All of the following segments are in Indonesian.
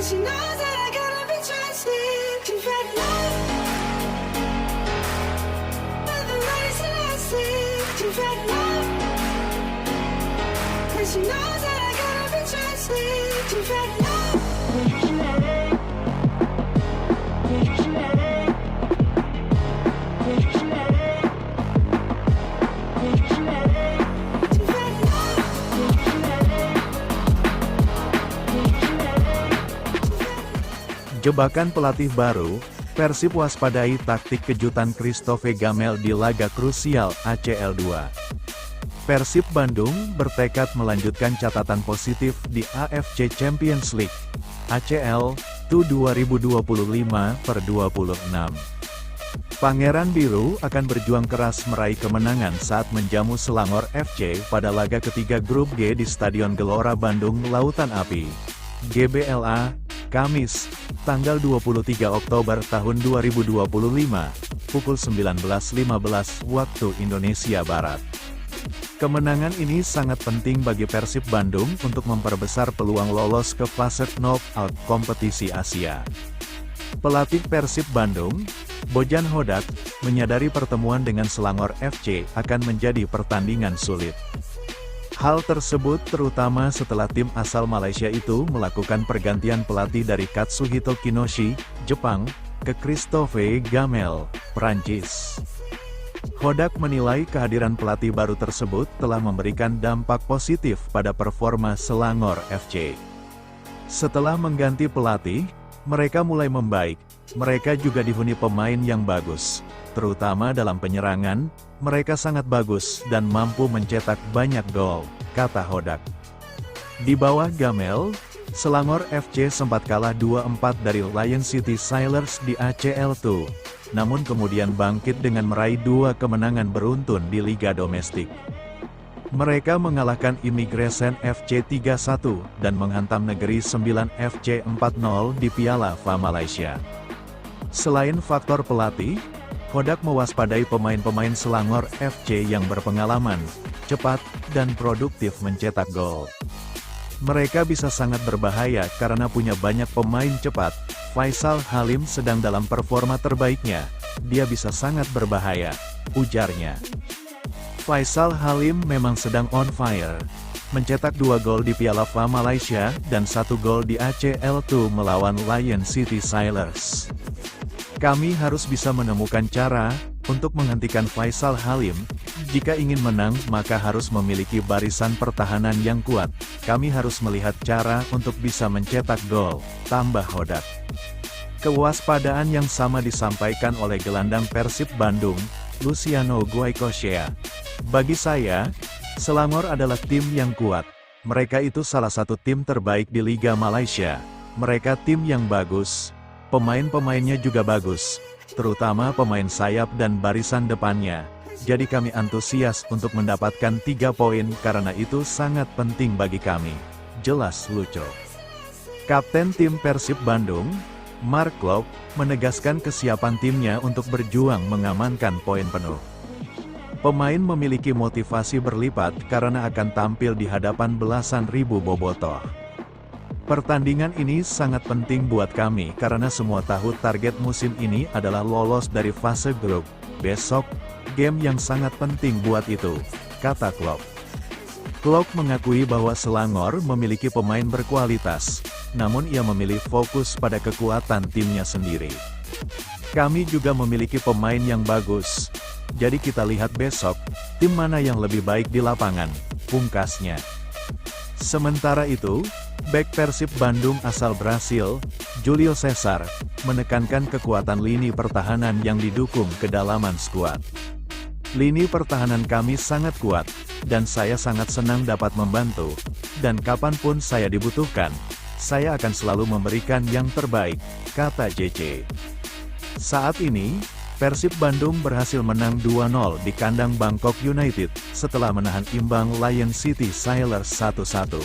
she knows that I gotta be trusted. She's red love, but the race and I see. She's red love, and she knows that I gotta be trusted. She's red love. Jebakan pelatih baru, Persib waspadai taktik kejutan Christophe Gamel di laga krusial ACL 2. Persib Bandung bertekad melanjutkan catatan positif di AFC Champions League ACL 2025/26. Pangeran Biru akan berjuang keras meraih kemenangan saat menjamu Selangor FC pada laga ketiga grup G di Stadion Gelora Bandung Lautan Api, GBLA, Kamis, tanggal 23 Oktober tahun 2025, pukul 19.15 waktu Indonesia Barat. Kemenangan ini sangat penting bagi Persib Bandung untuk memperbesar peluang lolos ke fase knockout kompetisi Asia. Pelatih Persib Bandung, Bojan Hodak, menyadari pertemuan dengan Selangor FC akan menjadi pertandingan sulit. Hal tersebut terutama setelah tim asal Malaysia itu melakukan pergantian pelatih dari Katsuhito Kinoshi, Jepang, ke Christophe Gamel, Prancis. Hodak menilai kehadiran pelatih baru tersebut telah memberikan dampak positif pada performa Selangor FC. Setelah mengganti pelatih, mereka mulai membaik. Mereka juga dihuni pemain yang bagus, terutama dalam penyerangan. Mereka sangat bagus dan mampu mencetak banyak gol, kata Hodak. Di bawah Gamel, Selangor FC sempat kalah 2-4 dari Lion City Sailors di ACL 2, namun kemudian bangkit dengan meraih 2 kemenangan beruntun di Liga Domestik. Mereka mengalahkan Immigration FC 3-1 dan menghantam Negeri 9 FC 4-0 di Piala FA Malaysia. Selain faktor pelatih, Hodak mewaspadai pemain-pemain Selangor FC yang berpengalaman, cepat, dan produktif mencetak gol. Mereka bisa sangat berbahaya karena punya banyak pemain cepat. Faisal Halim sedang dalam performa terbaiknya, dia bisa sangat berbahaya, ujarnya. Faisal Halim memang sedang on fire, mencetak 2 gol di Piala FA Malaysia dan 1 gol di ACL 2 melawan Lion City Sailors. Kami harus bisa menemukan cara untuk menghentikan Faisal Halim. Jika ingin menang, maka harus memiliki barisan pertahanan yang kuat. Kami harus melihat cara untuk bisa mencetak gol, tambah Hodak. Kewaspadaan yang sama disampaikan oleh gelandang Persib Bandung, Luciano Goicoechea. Bagi saya, Selangor adalah tim yang kuat. Mereka itu salah satu tim terbaik di Liga Malaysia. Mereka tim yang bagus. Pemain-pemainnya juga bagus, terutama pemain sayap dan barisan depannya. Jadi kami antusias untuk mendapatkan 3 poin karena itu sangat penting bagi kami, jelas Lucho. Kapten tim Persib Bandung, Mark Klok, menegaskan kesiapan timnya untuk berjuang mengamankan poin penuh. Pemain memiliki motivasi berlipat karena akan tampil di hadapan belasan ribu bobotoh. Pertandingan ini sangat penting buat kami karena semua tahu target musim ini adalah lolos dari fase grup. Besok, game yang sangat penting buat itu, kata Klok. Klok mengakui bahwa Selangor memiliki pemain berkualitas, namun ia memilih fokus pada kekuatan timnya sendiri. Kami juga memiliki pemain yang bagus, jadi kita lihat besok, tim mana yang lebih baik di lapangan, pungkasnya. Sementara itu, bek Persib Bandung asal Brasil, Julio Cesar, menekankan kekuatan lini pertahanan yang didukung kedalaman skuad. Lini pertahanan kami sangat kuat, dan saya sangat senang dapat membantu, dan kapanpun saya dibutuhkan, saya akan selalu memberikan yang terbaik, kata JC. Saat ini, Persib Bandung berhasil menang 2-0 di kandang Bangkok United, setelah menahan imbang Lion City Sailors 1-1.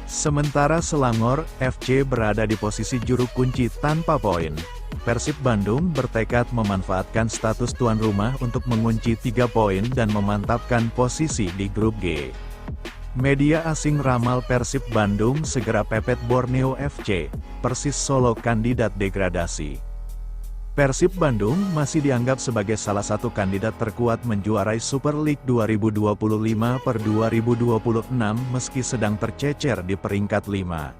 Sementara Selangor FC berada di posisi juru kunci tanpa poin. Persib Bandung bertekad memanfaatkan status tuan rumah untuk mengunci 3 poin dan memantapkan posisi di grup G. Media asing ramal Persib Bandung segera pepet Borneo FC, Persis Solo kandidat degradasi. Persib Bandung masih dianggap sebagai salah satu kandidat terkuat menjuarai Super League 2025/2026 meski sedang tercecer di peringkat 5.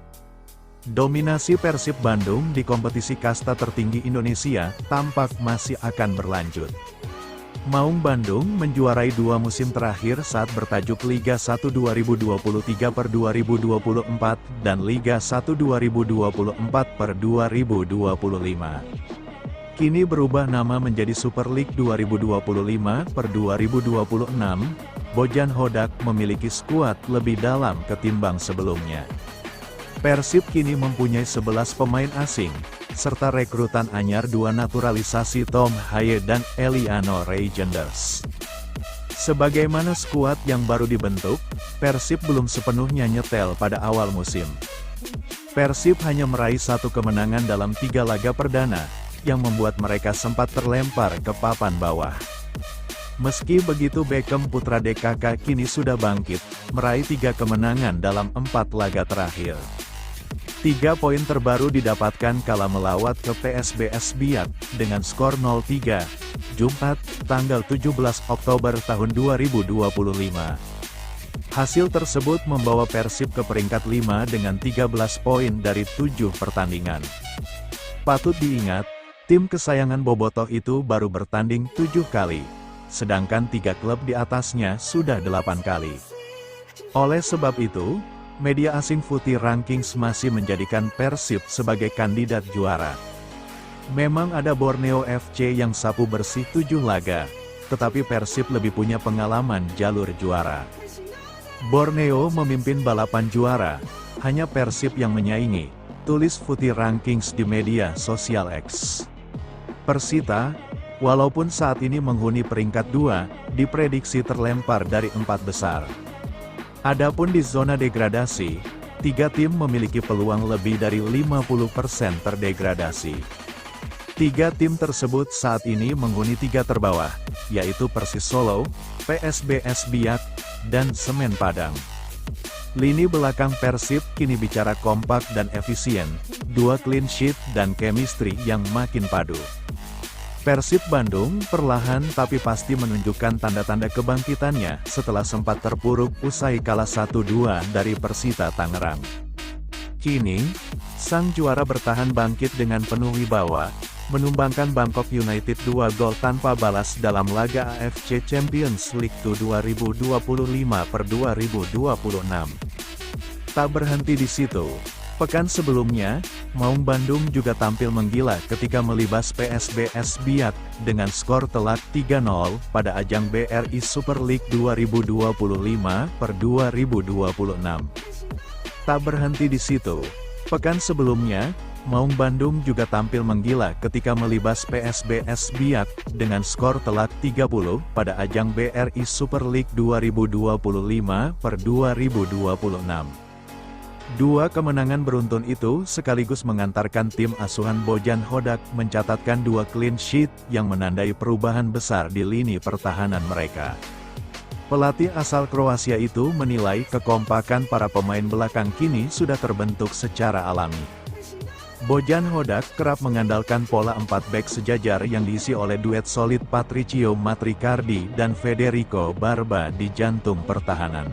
Dominasi Persib Bandung di kompetisi kasta tertinggi Indonesia tampak masih akan berlanjut. Maung Bandung menjuarai 2 musim terakhir saat bertajuk Liga 1 2023/2024 dan Liga 1 2024/2025. Kini berubah nama menjadi Super League 2025/2026, Bojan Hodak memiliki skuad lebih dalam ketimbang sebelumnya. Persib kini mempunyai 11 pemain asing, serta rekrutan anyar 2 naturalisasi Tom Haye dan Eliano Reijenders. Sebagaimana skuad yang baru dibentuk, Persib belum sepenuhnya nyetel pada awal musim. Persib hanya meraih 1 kemenangan dalam 3 laga perdana, yang membuat mereka sempat terlempar ke papan bawah. Meski begitu Beckham putra DKK kini sudah bangkit, meraih 3 kemenangan dalam 4 laga terakhir. 3 poin terbaru didapatkan kala melawat ke PSBS Biak, dengan skor 0-3, Jumat, tanggal 17 Oktober tahun 2025. Hasil tersebut membawa Persib ke peringkat 5 dengan 13 poin dari 7 pertandingan. Patut diingat, tim kesayangan Bobotoh itu baru bertanding 7 kali, sedangkan 3 klub di atasnya sudah 8 kali. Oleh sebab itu, media asing Footy Rankings masih menjadikan Persib sebagai kandidat juara. Memang ada Borneo FC yang sapu bersih 7 laga, tetapi Persib lebih punya pengalaman jalur juara. Borneo memimpin balapan juara, hanya Persib yang menyaingi, tulis Footy Rankings di media sosial X. Persita, walaupun saat ini menghuni peringkat 2, diprediksi terlempar dari 4 besar. Adapun di zona degradasi, 3 tim memiliki peluang lebih dari 50% terdegradasi. 3 tim tersebut saat ini menghuni 3 terbawah, yaitu Persis Solo, PSBS Biak, dan Semen Padang. Lini belakang Persib kini bicara kompak dan efisien, 2 clean sheet dan chemistry yang makin padu. Persib Bandung perlahan tapi pasti menunjukkan tanda-tanda kebangkitannya setelah sempat terpuruk usai kalah 1-2 dari Persita Tangerang. Kini, sang juara bertahan bangkit dengan penuh wibawa, menumbangkan Bangkok United 2 gol tanpa balas dalam laga AFC Champions League 2025/2026. Tak berhenti di situ. Pekan sebelumnya, Maung Bandung juga tampil menggila ketika melibas PSBS Biak, dengan skor telak 3-0 pada ajang BRI Super League 2025/2026. Tak berhenti di situ. Pekan sebelumnya, Maung Bandung juga tampil menggila ketika melibas PSBS Biak, dengan skor telak 30 pada ajang BRI Super League 2025/2026. 2 kemenangan beruntun itu sekaligus mengantarkan tim asuhan Bojan Hodak mencatatkan 2 clean sheet yang menandai perubahan besar di lini pertahanan mereka. Pelatih asal Kroasia itu menilai kekompakan para pemain belakang kini sudah terbentuk secara alami. Bojan Hodak kerap mengandalkan pola 4 bek sejajar yang diisi oleh duet solid Patricio Matricardi dan Federico Barba di jantung pertahanan.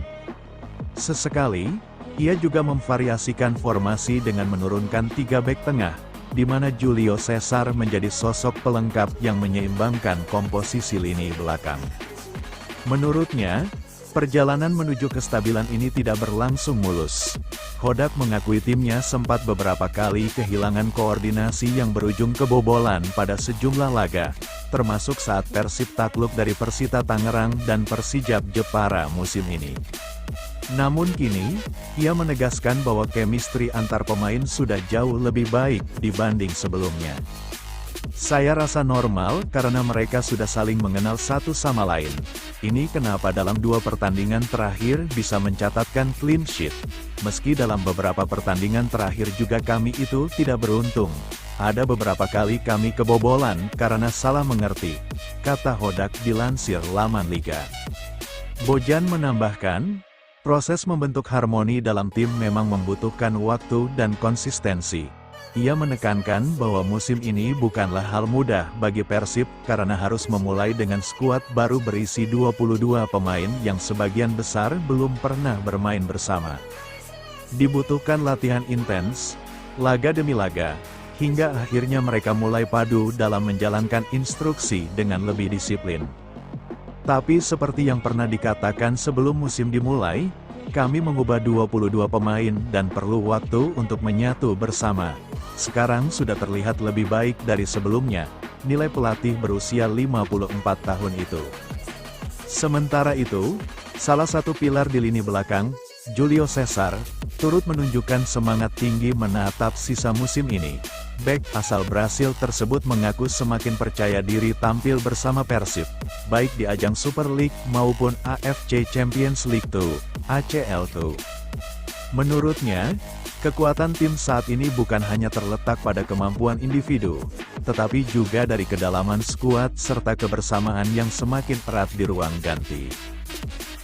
Sesekali, ia juga memvariasikan formasi dengan menurunkan 3 bek tengah, di mana Julio Cesar menjadi sosok pelengkap yang menyeimbangkan komposisi lini belakang. Menurutnya, perjalanan menuju kestabilan ini tidak berlangsung mulus. Hodak mengakui timnya sempat beberapa kali kehilangan koordinasi yang berujung kebobolan pada sejumlah laga, termasuk saat Persib takluk dari Persita Tangerang dan Persijap Jepara musim ini. Namun kini, ia menegaskan bahwa chemistry antar pemain sudah jauh lebih baik dibanding sebelumnya. Saya rasa normal karena mereka sudah saling mengenal satu sama lain. Ini kenapa dalam 2 pertandingan terakhir bisa mencatatkan clean sheet. Meski dalam beberapa pertandingan terakhir juga kami itu tidak beruntung. Ada beberapa kali kami kebobolan karena salah mengerti, kata Hodak dilansir laman Liga. Bojan menambahkan, Proses membentuk harmoni dalam tim memang membutuhkan waktu dan konsistensi. Ia menekankan bahwa musim ini bukanlah hal mudah bagi Persib karena harus memulai dengan skuad baru berisi 22 pemain yang sebagian besar belum pernah bermain bersama. Dibutuhkan latihan intens, laga demi laga, hingga akhirnya mereka mulai padu dalam menjalankan instruksi dengan lebih disiplin. Tapi seperti yang pernah dikatakan sebelum musim dimulai, kami mengubah 22 pemain dan perlu waktu untuk menyatu bersama. Sekarang sudah terlihat lebih baik dari sebelumnya, nilai pelatih berusia 54 tahun itu. Sementara itu, salah satu pilar di lini belakang, Julio Cesar, turut menunjukkan semangat tinggi menatap sisa musim ini. Bek asal Brasil tersebut mengaku semakin percaya diri tampil bersama Persib, baik di ajang Super League maupun AFC Champions League 2, ACL2. Menurutnya, kekuatan tim saat ini bukan hanya terletak pada kemampuan individu, tetapi juga dari kedalaman skuad serta kebersamaan yang semakin erat di ruang ganti.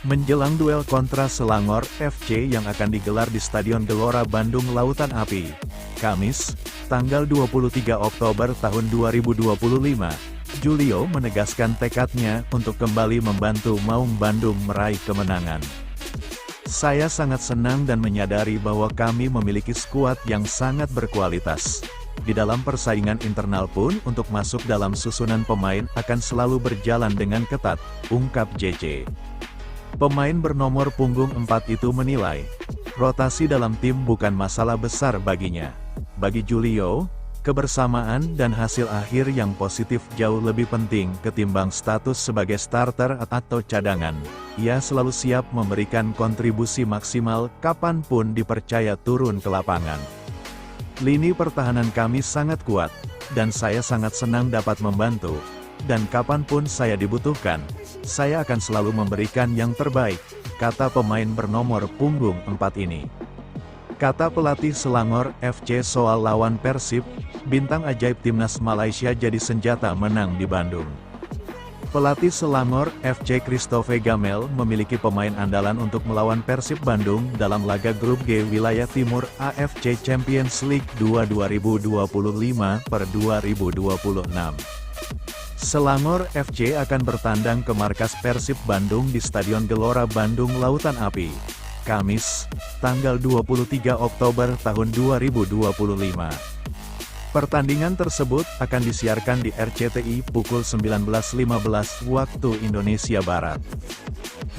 Menjelang duel kontra Selangor FC yang akan digelar di Stadion Gelora Bandung Lautan Api, Kamis, tanggal 23 Oktober tahun 2025, Julio menegaskan tekadnya untuk kembali membantu Maung Bandung meraih kemenangan. Saya sangat senang dan menyadari bahwa kami memiliki skuad yang sangat berkualitas. Di dalam persaingan internal pun untuk masuk dalam susunan pemain akan selalu berjalan dengan ketat, ungkap JC. Pemain bernomor punggung 4 itu menilai, rotasi dalam tim bukan masalah besar baginya. Bagi Julio, kebersamaan dan hasil akhir yang positif jauh lebih penting ketimbang status sebagai starter atau cadangan. Ia selalu siap memberikan kontribusi maksimal kapanpun dipercaya turun ke lapangan. Lini pertahanan kami sangat kuat, dan saya sangat senang dapat membantu. Dan kapanpun saya dibutuhkan, saya akan selalu memberikan yang terbaik, kata pemain bernomor punggung 4 ini. Kata pelatih Selangor FC soal lawan Persib, bintang ajaib timnas Malaysia jadi senjata menang di Bandung. Pelatih Selangor FC Christophe Gamel memiliki pemain andalan untuk melawan Persib Bandung dalam laga grup G Wilayah Timur AFC Champions League 2 2025/2026. Selangor FC akan bertandang ke markas Persib Bandung di Stadion Gelora Bandung Lautan Api, Kamis, tanggal 23 Oktober tahun 2025. Pertandingan tersebut akan disiarkan di RCTI pukul 19.15 waktu Indonesia Barat.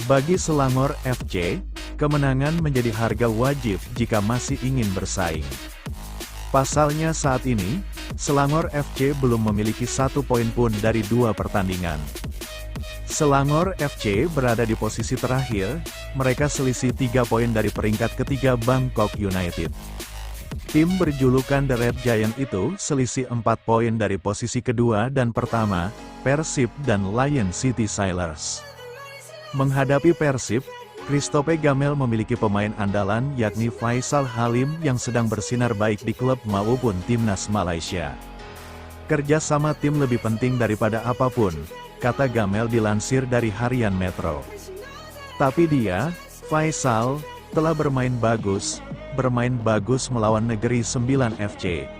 Bagi Selangor FC, kemenangan menjadi harga wajib jika masih ingin bersaing. Pasalnya saat ini, Selangor FC belum memiliki 1 poin pun dari 2 pertandingan. Selangor FC berada di posisi terakhir, mereka selisih 3 poin dari peringkat ketiga Bangkok United. Tim berjulukan The Red Giant itu selisih 4 poin dari posisi kedua dan pertama, Persib dan Lion City Sailors. Menghadapi Persib, Christophe Gamel memiliki pemain andalan yakni Faisal Halim yang sedang bersinar baik di klub maupun timnas Malaysia. Kerjasama tim lebih penting daripada apapun, kata Gamel dilansir dari Harian Metro. Tapi dia, Faisal, telah bermain bagus melawan Negeri Sembilan FC.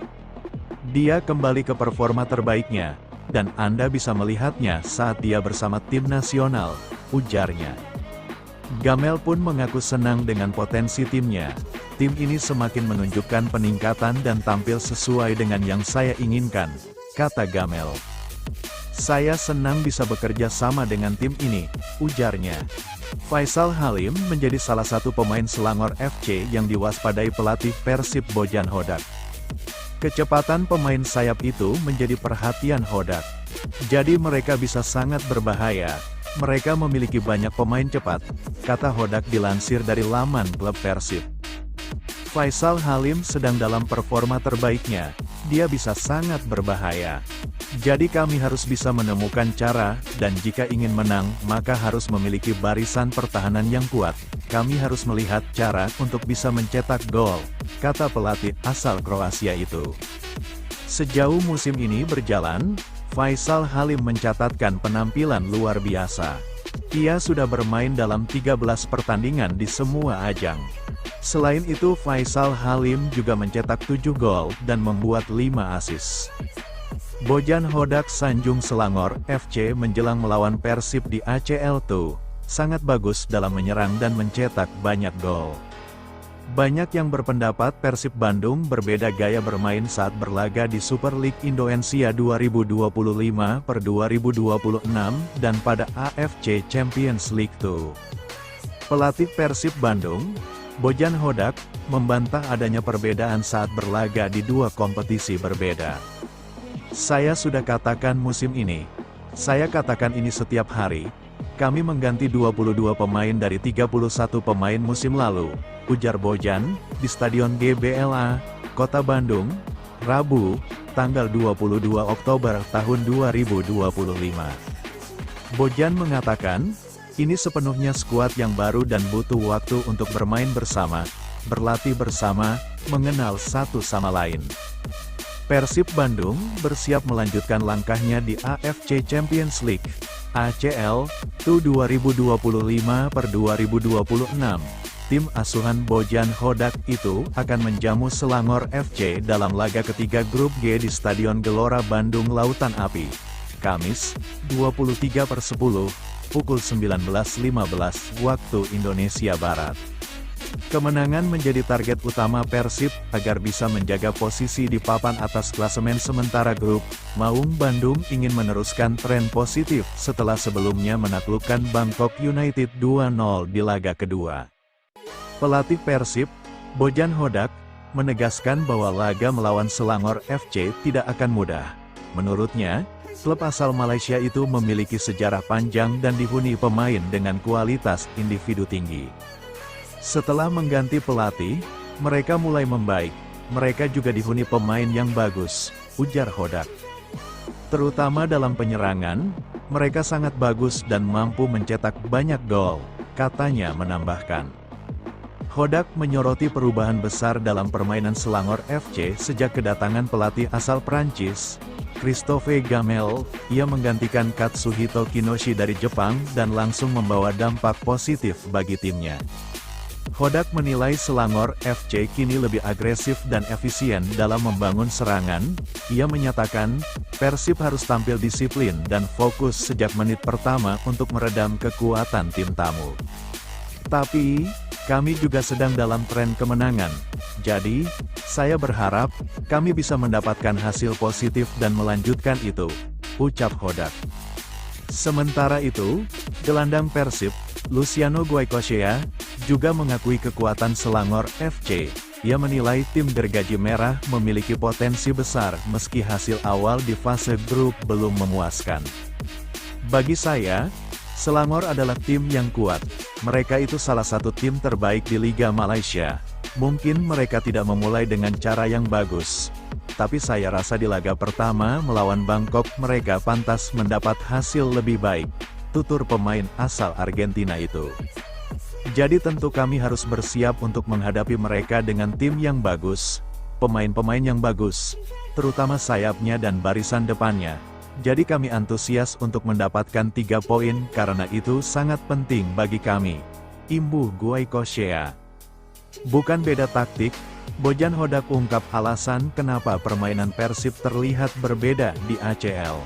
Dia kembali ke performa terbaiknya, dan Anda bisa melihatnya saat dia bersama tim nasional, ujarnya. Gamel pun mengaku senang dengan potensi timnya. Tim ini semakin menunjukkan peningkatan dan tampil sesuai dengan yang saya inginkan, kata Gamel. Saya senang bisa bekerja sama dengan tim ini, ujarnya. Faisal Halim menjadi salah satu pemain Selangor FC yang diwaspadai pelatih Persib Bojan Hodak. Kecepatan pemain sayap itu menjadi perhatian Hodak. Jadi mereka bisa sangat berbahaya. Mereka memiliki banyak pemain cepat, kata Hodak dilansir dari laman klub Persib. Faisal Halim sedang dalam performa terbaiknya, dia bisa sangat berbahaya. Jadi kami harus bisa menemukan cara, dan jika ingin menang, maka harus memiliki barisan pertahanan yang kuat. Kami harus melihat cara untuk bisa mencetak gol, kata pelatih asal Kroasia itu. Sejauh musim ini berjalan, Faisal Halim mencatatkan penampilan luar biasa. Ia sudah bermain dalam 13 pertandingan di semua ajang. Selain itu Faisal Halim juga mencetak 7 gol dan membuat 5 assist. Bojan Hodak Sanjung Selangor FC menjelang melawan Persib di ACL II, sangat bagus dalam menyerang dan mencetak banyak gol. Banyak yang berpendapat Persib Bandung berbeda gaya bermain saat berlaga di Super League Indonesia 2025 per 2026 dan pada AFC Champions League II. Pelatih Persib Bandung, Bojan Hodak, membantah adanya perbedaan saat berlaga di dua kompetisi berbeda. Saya sudah katakan musim ini. Saya katakan ini setiap hari. Kami mengganti 22 pemain dari 31 pemain musim lalu, ujar Bojan, di Stadion GBLA, Kota Bandung, Rabu, tanggal 22 Oktober tahun 2025. Bojan mengatakan, ini sepenuhnya skuad yang baru dan butuh waktu untuk bermain bersama, berlatih bersama, mengenal satu sama lain. Persib Bandung bersiap melanjutkan langkahnya di AFC Champions League, ACL, II 2025 per 2026. Tim asuhan Bojan Hodak itu akan menjamu Selangor FC dalam laga ketiga grup G di Stadion Gelora Bandung Lautan Api, Kamis, 23/10, pukul 19.15 waktu Indonesia Barat. Kemenangan menjadi target utama Persib agar bisa menjaga posisi di papan atas klasemen sementara grup. Maung Bandung ingin meneruskan tren positif setelah sebelumnya menaklukkan Bangkok United 2-0 di laga kedua. Pelatih Persib, Bojan Hodak, menegaskan bahwa laga melawan Selangor FC tidak akan mudah. Menurutnya, klub asal Malaysia itu memiliki sejarah panjang dan dihuni pemain dengan kualitas individu tinggi. Setelah mengganti pelatih, mereka mulai membaik. Mereka juga dihuni pemain yang bagus, ujar Hodak. Terutama dalam penyerangan, mereka sangat bagus dan mampu mencetak banyak gol, katanya menambahkan. Hodak menyoroti perubahan besar dalam permainan Selangor FC sejak kedatangan pelatih asal Prancis, Christophe Gamel. Ia menggantikan Katsuhito Kinoshi dari Jepang dan langsung membawa dampak positif bagi timnya. Hodak menilai Selangor FC kini lebih agresif dan efisien dalam membangun serangan. Ia menyatakan, Persib harus tampil disiplin dan fokus sejak menit pertama untuk meredam kekuatan tim tamu. Tapi, kami juga sedang dalam tren kemenangan. Jadi, saya berharap, kami bisa mendapatkan hasil positif dan melanjutkan itu, ucap Hodak. Sementara itu, gelandang Persib, Luciano Goicoechea, juga mengakui kekuatan Selangor FC. Ia menilai tim gergaji merah memiliki potensi besar meski hasil awal di fase grup belum memuaskan. Bagi saya, Selangor adalah tim yang kuat. Mereka itu salah satu tim terbaik di Liga Malaysia. Mungkin mereka tidak memulai dengan cara yang bagus. Tapi saya rasa di laga pertama melawan Bangkok mereka pantas mendapat hasil lebih baik, tutur pemain asal Argentina itu. Jadi tentu kami harus bersiap untuk menghadapi mereka dengan tim yang bagus, pemain-pemain yang bagus, terutama sayapnya dan barisan depannya. Jadi kami antusias untuk mendapatkan 3 poin karena itu sangat penting bagi kami, imbuh Goicoechea. Bukan beda taktik, Bojan Hodak ungkap alasan kenapa permainan Persib terlihat berbeda di ACL.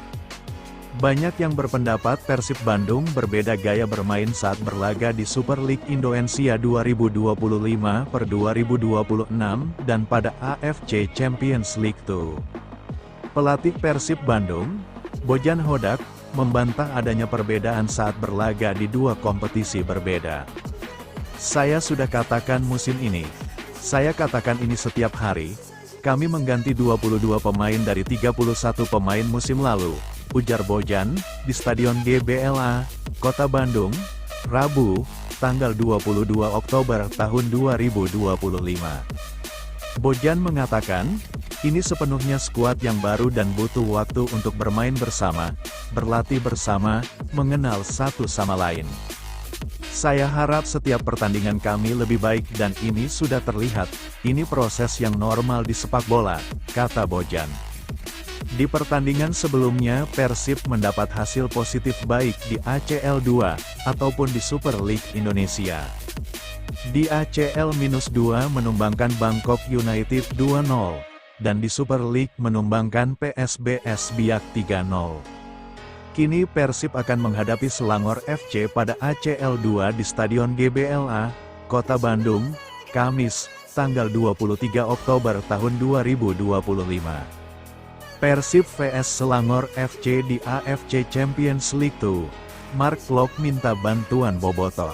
Banyak yang berpendapat Persib Bandung berbeda gaya bermain saat berlaga di Super League Indonesia 2025 per 2026 dan pada AFC Champions League II. Pelatih Persib Bandung, Bojan Hodak, membantah adanya perbedaan saat berlaga di dua kompetisi berbeda. Saya sudah katakan musim ini. Saya katakan ini setiap hari. Kami mengganti 22 pemain dari 31 pemain musim lalu, ujar Bojan, di Stadion GBLA, Kota Bandung, Rabu, tanggal 22 Oktober tahun 2025. Bojan mengatakan, ini sepenuhnya skuad yang baru dan butuh waktu untuk bermain bersama, berlatih bersama, mengenal satu sama lain. Saya harap setiap pertandingan kami lebih baik dan ini sudah terlihat, ini proses yang normal di sepak bola, kata Bojan. Di pertandingan sebelumnya Persib mendapat hasil positif baik di ACL 2, ataupun di Super League Indonesia. Di ACL-2 menumbangkan Bangkok United 2-0, dan di Super League menumbangkan PSBS Biak 3-0. Kini Persib akan menghadapi Selangor FC pada ACL 2 di Stadion GBLA, Kota Bandung, Kamis, tanggal 23 Oktober tahun 2025. Persib vs Selangor FC di AFC Champions League 2. Mark Klok minta bantuan Bobotoh.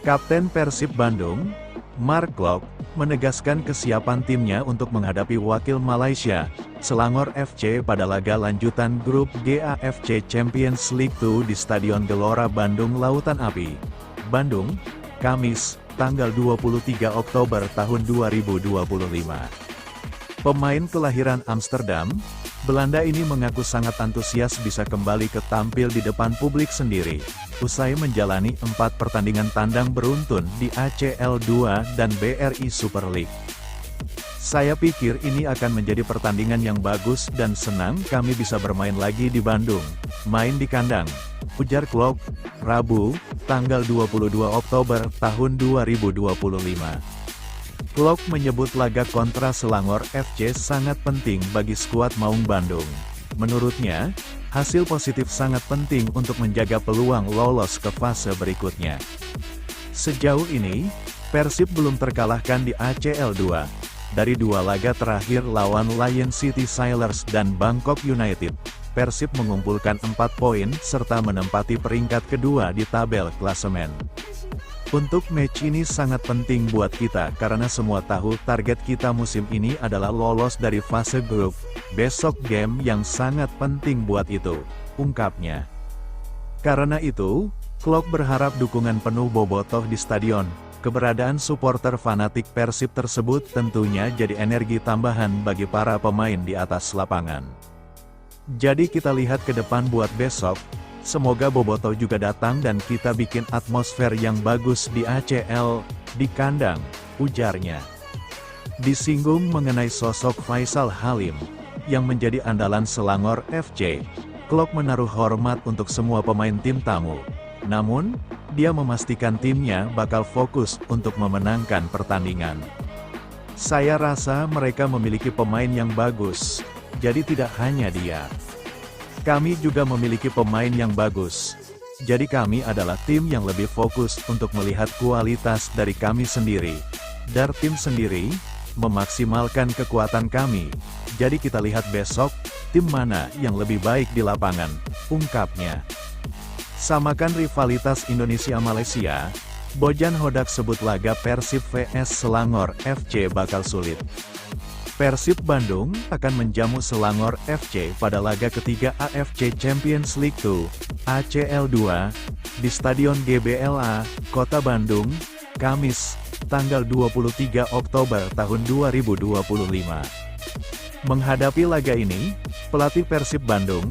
Kapten Persib Bandung, Mark Klok, menegaskan kesiapan timnya untuk menghadapi wakil Malaysia, Selangor FC pada laga lanjutan grup G AFC Champions League 2 di Stadion Gelora Bandung Lautan Api, Bandung, Kamis, tanggal 23 Oktober tahun 2025. Pemain kelahiran Amsterdam, Belanda ini mengaku sangat antusias bisa kembali tampil di depan publik sendiri, usai menjalani 4 pertandingan tandang beruntun di ACL 2 dan BRI Super League. Saya pikir ini akan menjadi pertandingan yang bagus dan senang kami bisa bermain lagi di Bandung, main di kandang, ujar Klok, Rabu, tanggal 22 Oktober tahun 2025. Klok menyebut laga kontra Selangor FC sangat penting bagi skuad Maung Bandung. Menurutnya, hasil positif sangat penting untuk menjaga peluang lolos ke fase berikutnya. Sejauh ini, Persib belum terkalahkan di ACL 2. Dari 2 laga terakhir lawan Lion City Sailors dan Bangkok United, Persib mengumpulkan 4 poin serta menempati peringkat kedua di tabel klasemen. Untuk match ini sangat penting buat kita karena semua tahu target kita musim ini adalah lolos dari fase grup. Besok game yang sangat penting buat itu, ungkapnya. Karena itu, Klok berharap dukungan penuh Bobotoh di stadion. Keberadaan supporter fanatik Persib tersebut tentunya jadi energi tambahan bagi para pemain di atas lapangan. Jadi kita lihat ke depan buat besok. Semoga Bobotoh juga datang dan kita bikin atmosfer yang bagus di ACL, di kandang, ujarnya. Disinggung mengenai sosok Faisal Halim, yang menjadi andalan Selangor FC, Klok menaruh hormat untuk semua pemain tim tamu. Namun, dia memastikan timnya bakal fokus untuk memenangkan pertandingan. Saya rasa mereka memiliki pemain yang bagus, jadi tidak hanya dia. Kami juga memiliki pemain yang bagus. Jadi kami adalah tim yang lebih fokus untuk melihat kualitas dari kami sendiri. Dari tim sendiri, memaksimalkan kekuatan kami. Jadi kita lihat besok, tim mana yang lebih baik di lapangan, ungkapnya. Samakan rivalitas Indonesia-Malaysia, Bojan Hodak sebut laga Persib vs Selangor FC bakal sulit. Persib Bandung akan menjamu Selangor FC pada laga ketiga AFC Champions League 2, ACL 2, di Stadion GBLA, Kota Bandung, Kamis, tanggal 23 Oktober tahun 2025. Menghadapi laga ini, pelatih Persib Bandung,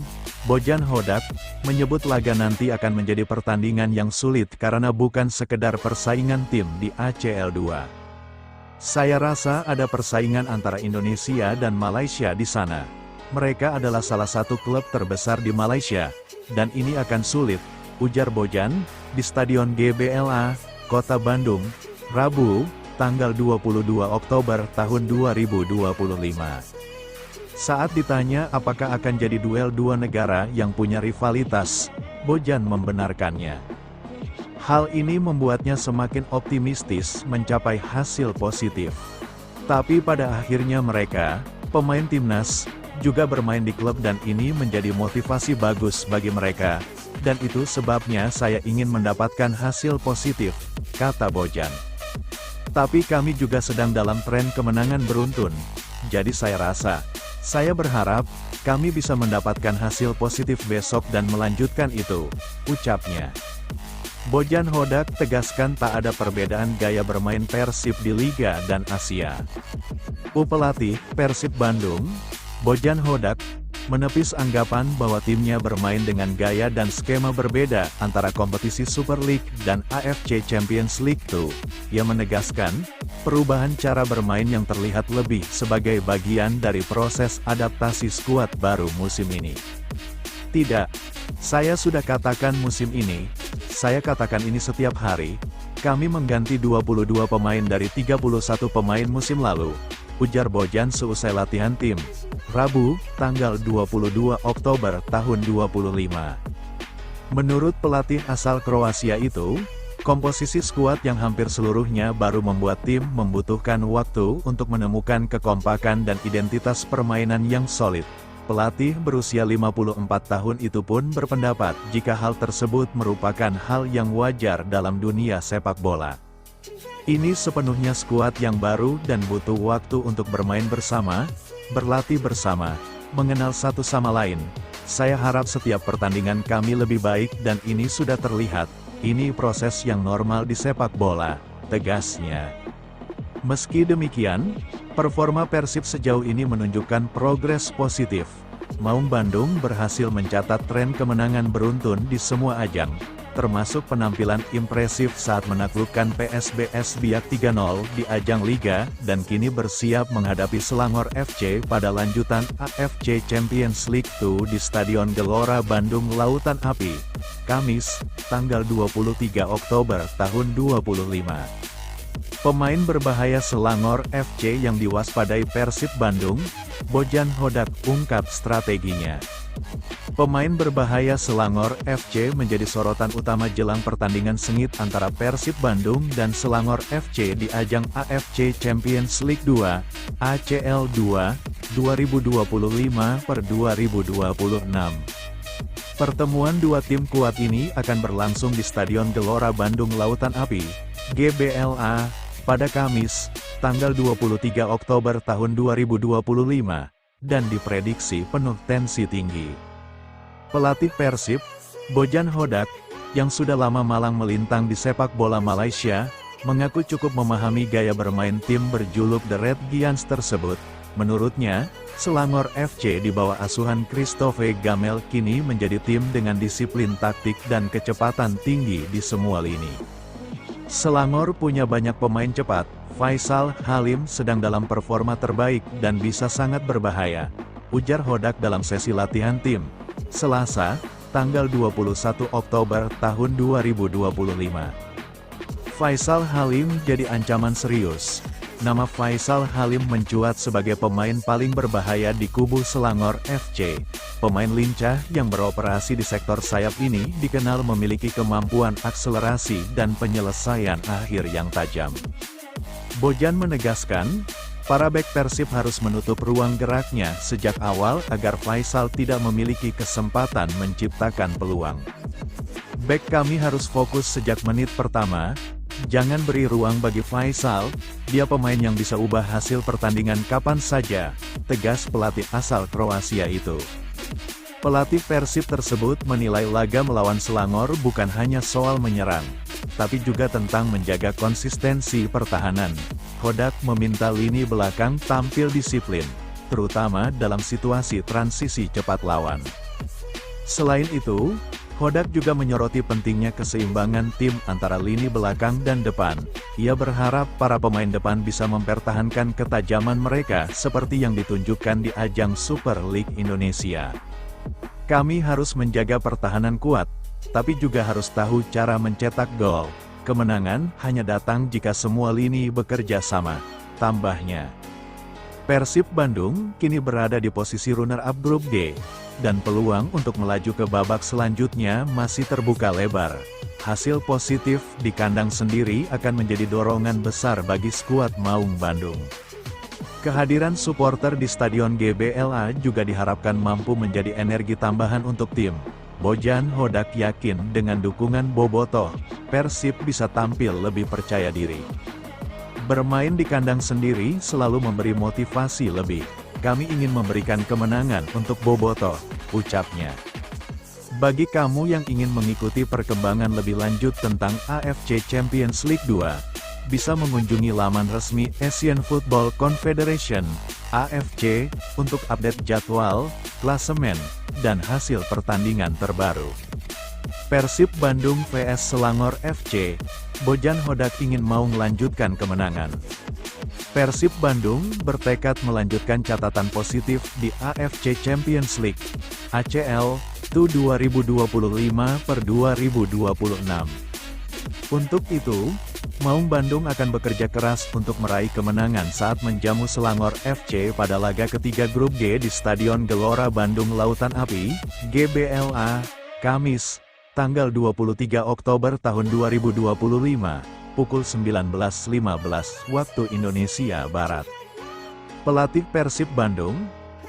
Bojan Hodak, menyebut laga nanti akan menjadi pertandingan yang sulit karena bukan sekedar persaingan tim di ACL 2. Saya rasa ada persaingan antara Indonesia dan Malaysia di sana. Mereka adalah salah satu klub terbesar di Malaysia, dan ini akan sulit, ujar Bojan, di Stadion GBLA, Kota Bandung, Rabu, tanggal 22 Oktober tahun 2025. Saat ditanya apakah akan jadi duel dua negara yang punya rivalitas, Bojan membenarkannya. Hal ini membuatnya semakin optimistis mencapai hasil positif. Tapi pada akhirnya mereka, pemain timnas, juga bermain di klub dan ini menjadi motivasi bagus bagi mereka. Dan itu sebabnya saya ingin mendapatkan hasil positif, kata Bojan. Tapi kami juga sedang dalam tren kemenangan beruntun. Jadi saya berharap, kami bisa mendapatkan hasil positif besok dan melanjutkan itu, ucapnya. Bojan Hodak tegaskan tak ada perbedaan gaya bermain Persib di Liga dan Asia. Pelatih Persib Bandung, Bojan Hodak, menepis anggapan bahwa timnya bermain dengan gaya dan skema berbeda antara kompetisi Super League dan AFC Champions League 2. Ia menegaskan, perubahan cara bermain yang terlihat lebih sebagai bagian dari proses adaptasi skuad baru musim ini. Tidak, saya sudah katakan musim ini, saya katakan ini setiap hari, kami mengganti 22 pemain dari 31 pemain musim lalu, ujar Bojan seusai latihan tim, Rabu, tanggal 22 Oktober tahun 25. Menurut pelatih asal Kroasia itu, komposisi skuad yang hampir seluruhnya baru membuat tim membutuhkan waktu untuk menemukan kekompakan dan identitas permainan yang solid. Pelatih berusia 54 tahun itu pun berpendapat jika hal tersebut merupakan hal yang wajar dalam dunia sepak bola. Ini sepenuhnya skuad yang baru dan butuh waktu untuk bermain bersama, berlatih bersama, mengenal satu sama lain. Saya harap setiap pertandingan kami lebih baik dan ini sudah terlihat, ini proses yang normal di sepak bola, tegasnya. Meski demikian, performa Persib sejauh ini menunjukkan progres positif. Maung Bandung berhasil mencatat tren kemenangan beruntun di semua ajang, termasuk penampilan impresif saat menaklukkan PSBS Biak 3-0 di ajang Liga, dan kini bersiap menghadapi Selangor FC pada lanjutan AFC Champions League 2 di Stadion Gelora Bandung Lautan Api, Kamis, tanggal 23 Oktober tahun 25. Pemain berbahaya Selangor FC yang diwaspadai Persib Bandung, Bojan Hodak ungkap strateginya. Pemain berbahaya Selangor FC menjadi sorotan utama jelang pertandingan sengit antara Persib Bandung dan Selangor FC di ajang AFC Champions League 2, ACL 2, 2025/2026. Pertemuan dua tim kuat ini akan berlangsung di Stadion Gelora Bandung Lautan Api, GBLA, pada Kamis, tanggal 23 Oktober tahun 2025, dan diprediksi penuh tensi tinggi. Pelatih Persib, Bojan Hodak, yang sudah lama malang melintang di sepak bola Malaysia, mengaku cukup memahami gaya bermain tim berjuluk The Red Giants tersebut. Menurutnya, Selangor FC di bawah asuhan Christophe Gamel kini menjadi tim dengan disiplin taktik dan kecepatan tinggi di semua lini. Selangor punya banyak pemain cepat, Faisal Halim sedang dalam performa terbaik dan bisa sangat berbahaya, ujar Hodak dalam sesi latihan tim, Selasa, tanggal 21 Oktober tahun 2025. Faisal Halim jadi ancaman serius. Nama Faisal Halim mencuat sebagai pemain paling berbahaya di kubu Selangor FC. Pemain lincah yang beroperasi di sektor sayap ini dikenal memiliki kemampuan akselerasi dan penyelesaian akhir yang tajam. Bojan menegaskan, para bek Persib harus menutup ruang geraknya sejak awal agar Faisal tidak memiliki kesempatan menciptakan peluang. Bek kami harus fokus sejak menit pertama. Jangan beri ruang bagi Faisal, dia pemain yang bisa ubah hasil pertandingan kapan saja, tegas pelatih asal Kroasia itu. Pelatih Persib tersebut menilai laga melawan Selangor bukan hanya soal menyerang, tapi juga tentang menjaga konsistensi pertahanan. Hodak meminta lini belakang tampil disiplin, terutama dalam situasi transisi cepat lawan. Selain itu, Hodak juga menyoroti pentingnya keseimbangan tim antara lini belakang dan depan. Ia berharap para pemain depan bisa mempertahankan ketajaman mereka seperti yang ditunjukkan di ajang Super League Indonesia. Kami harus menjaga pertahanan kuat, tapi juga harus tahu cara mencetak gol. Kemenangan hanya datang jika semua lini bekerja sama, tambahnya. Persib Bandung kini berada di posisi runner-up grup G, dan peluang untuk melaju ke babak selanjutnya masih terbuka lebar. Hasil positif di kandang sendiri akan menjadi dorongan besar bagi skuad Maung Bandung. Kehadiran supporter di Stadion GBLA juga diharapkan mampu menjadi energi tambahan untuk tim. Bojan Hodak yakin dengan dukungan Bobotoh, Persib bisa tampil lebih percaya diri. Bermain di kandang sendiri selalu memberi motivasi lebih. Kami ingin memberikan kemenangan untuk Bobotoh, ucapnya. Bagi kamu yang ingin mengikuti perkembangan lebih lanjut tentang AFC Champions League 2, bisa mengunjungi laman resmi Asian Football Confederation, AFC, untuk update jadwal, klasemen, dan hasil pertandingan terbaru. Persib Bandung vs Selangor FC, Bojan Hodak ingin mau melanjutkan kemenangan. Persib Bandung bertekad melanjutkan catatan positif di AFC Champions League, ACL, 2025/2026. Untuk itu, Maung Bandung akan bekerja keras untuk meraih kemenangan saat menjamu Selangor FC pada laga ketiga grup G di Stadion Gelora Bandung Lautan Api, GBLA, Kamis, tanggal 23 Oktober tahun 2025, pukul 19.15 waktu Indonesia Barat. Pelatih Persib Bandung,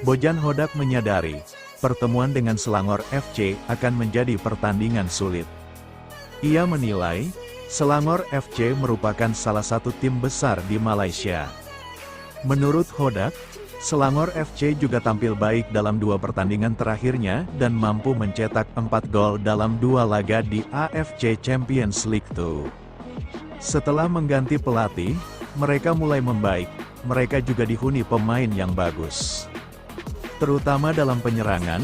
Bojan Hodak menyadari, pertemuan dengan Selangor FC akan menjadi pertandingan sulit. Ia menilai, Selangor FC merupakan salah satu tim besar di Malaysia. Menurut Hodak, Selangor FC juga tampil baik dalam 2 pertandingan terakhirnya dan mampu mencetak 4 gol dalam 2 laga di AFC Champions League 2. Setelah mengganti pelatih, mereka mulai membaik, mereka juga dihuni pemain yang bagus. Terutama dalam penyerangan,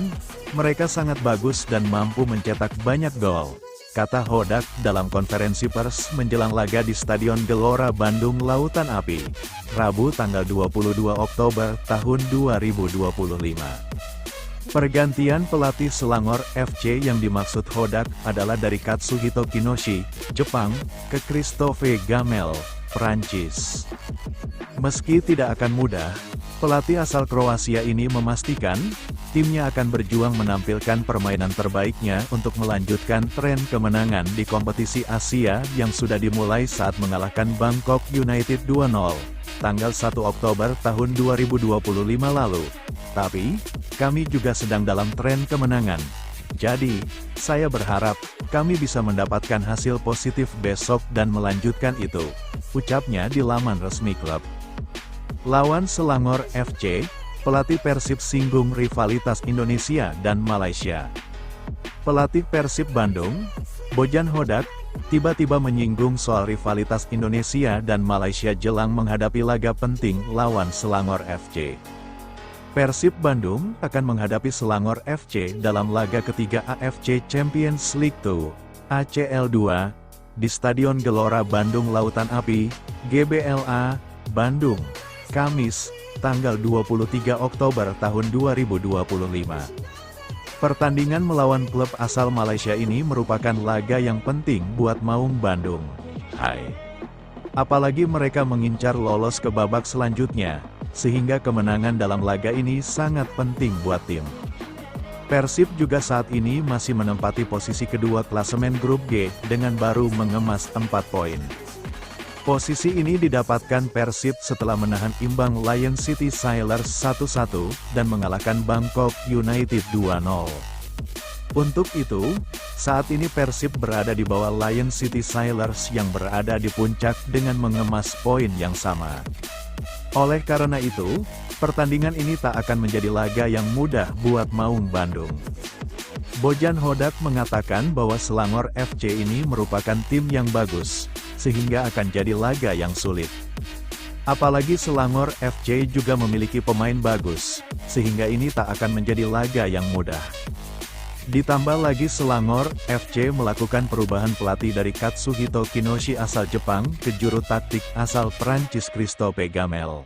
mereka sangat bagus dan mampu mencetak banyak gol, kata Hodak dalam konferensi pers menjelang laga di Stadion Gelora Bandung Lautan Api, Rabu tanggal 22 Oktober tahun 2025. Pergantian pelatih Selangor FC yang dimaksud Hodak adalah dari Katsuhito Kinoshi, Jepang, ke Christophe Gamel, Prancis. Meski tidak akan mudah, pelatih asal Kroasia ini memastikan, timnya akan berjuang menampilkan permainan terbaiknya untuk melanjutkan tren kemenangan di kompetisi Asia yang sudah dimulai saat mengalahkan Bangkok United 2-0, tanggal 1 Oktober tahun 2025 lalu. Tapi, kami juga sedang dalam tren kemenangan. Jadi, saya berharap, kami bisa mendapatkan hasil positif besok dan melanjutkan itu, ucapnya di laman resmi klub. Lawan Selangor FC, pelatih Persib singgung rivalitas Indonesia dan Malaysia. Pelatih Persib Bandung, Bojan Hodak, tiba-tiba menyinggung soal rivalitas Indonesia dan Malaysia jelang menghadapi laga penting lawan Selangor FC. Persib Bandung akan menghadapi Selangor FC dalam laga ketiga AFC Champions League 2, ACL 2, di Stadion Gelora Bandung Lautan Api, GBLA, Bandung, Kamis, tanggal 23 Oktober tahun 2025. Pertandingan melawan klub asal Malaysia ini merupakan laga yang penting buat Maung Bandung. Apalagi mereka mengincar lolos ke babak selanjutnya, sehingga kemenangan dalam laga ini sangat penting buat tim. Persib juga saat ini masih menempati posisi kedua klasemen grup G dengan baru mengemas 4 poin. Posisi ini didapatkan Persib setelah menahan imbang Lion City Sailors 1-1 dan mengalahkan Bangkok United 2-0. Untuk itu, saat ini Persib berada di bawah Lion City Sailors yang berada di puncak dengan mengemas poin yang sama. Oleh karena itu, pertandingan ini tak akan menjadi laga yang mudah buat Maung Bandung. Bojan Hodak mengatakan bahwa Selangor FC ini merupakan tim yang bagus, sehingga akan jadi laga yang sulit. Apalagi Selangor FC juga memiliki pemain bagus, sehingga ini tak akan menjadi laga yang mudah. Ditambah lagi Selangor FC melakukan perubahan pelatih dari Katsuhito Kinoshi asal Jepang ke juru taktik asal Prancis Christophe Gamel.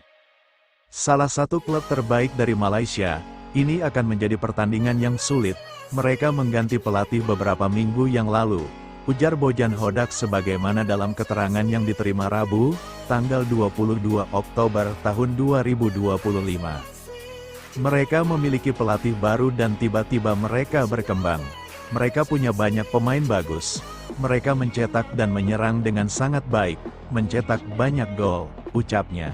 Salah satu klub terbaik dari Malaysia, ini akan menjadi pertandingan yang sulit. Mereka mengganti pelatih beberapa minggu yang lalu, ujar Bojan Hodak sebagaimana dalam keterangan yang diterima Rabu, tanggal 22 Oktober tahun 2025. Mereka memiliki pelatih baru dan tiba-tiba mereka berkembang. Mereka punya banyak pemain bagus. Mereka mencetak dan menyerang dengan sangat baik, mencetak banyak gol, ucapnya.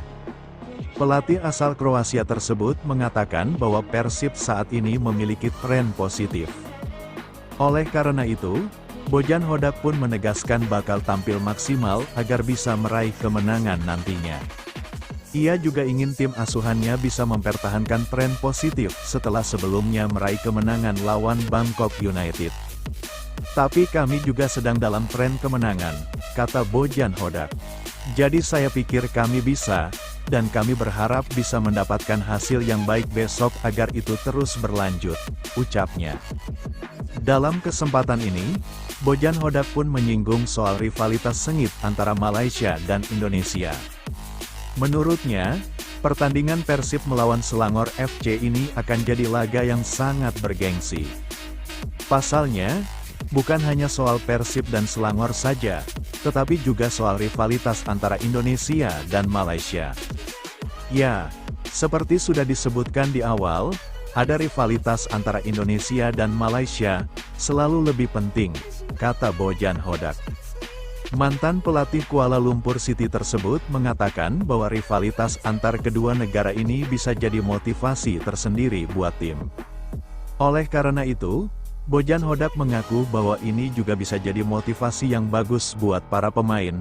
Pelatih asal Kroasia tersebut mengatakan bahwa Persib saat ini memiliki tren positif. Oleh karena itu, Bojan Hodak pun menegaskan bakal tampil maksimal agar bisa meraih kemenangan nantinya. Ia juga ingin tim asuhannya bisa mempertahankan tren positif setelah sebelumnya meraih kemenangan lawan Bangkok United. Tapi kami juga sedang dalam tren kemenangan, kata Bojan Hodak. Jadi saya pikir kami bisa, dan kami berharap bisa mendapatkan hasil yang baik besok agar itu terus berlanjut, ucapnya. Dalam kesempatan ini, Bojan Hodak pun menyinggung soal rivalitas sengit antara Malaysia dan Indonesia. Menurutnya, pertandingan Persib melawan Selangor FC ini akan jadi laga yang sangat bergengsi. Pasalnya, bukan hanya soal Persib dan Selangor saja, tetapi juga soal rivalitas antara Indonesia dan Malaysia. Ya, seperti sudah disebutkan di awal, ada rivalitas antara Indonesia dan Malaysia, selalu lebih penting, kata Bojan Hodak. Mantan pelatih Kuala Lumpur City tersebut mengatakan bahwa rivalitas antar kedua negara ini bisa jadi motivasi tersendiri buat tim. Oleh karena itu, Bojan Hodak mengaku bahwa ini juga bisa jadi motivasi yang bagus buat para pemain.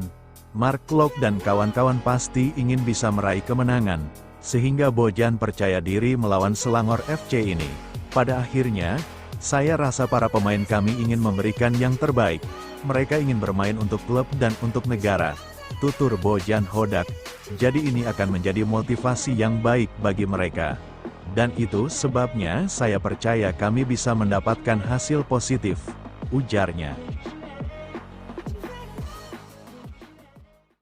Mark Klok dan kawan-kawan pasti ingin bisa meraih kemenangan, sehingga Bojan percaya diri melawan Selangor FC ini. Pada akhirnya, saya rasa para pemain kami ingin memberikan yang terbaik. Mereka ingin bermain untuk klub dan untuk negara, tutur Bojan Hodak. Jadi ini akan menjadi motivasi yang baik bagi mereka. Dan itu sebabnya saya percaya kami bisa mendapatkan hasil positif, ujarnya.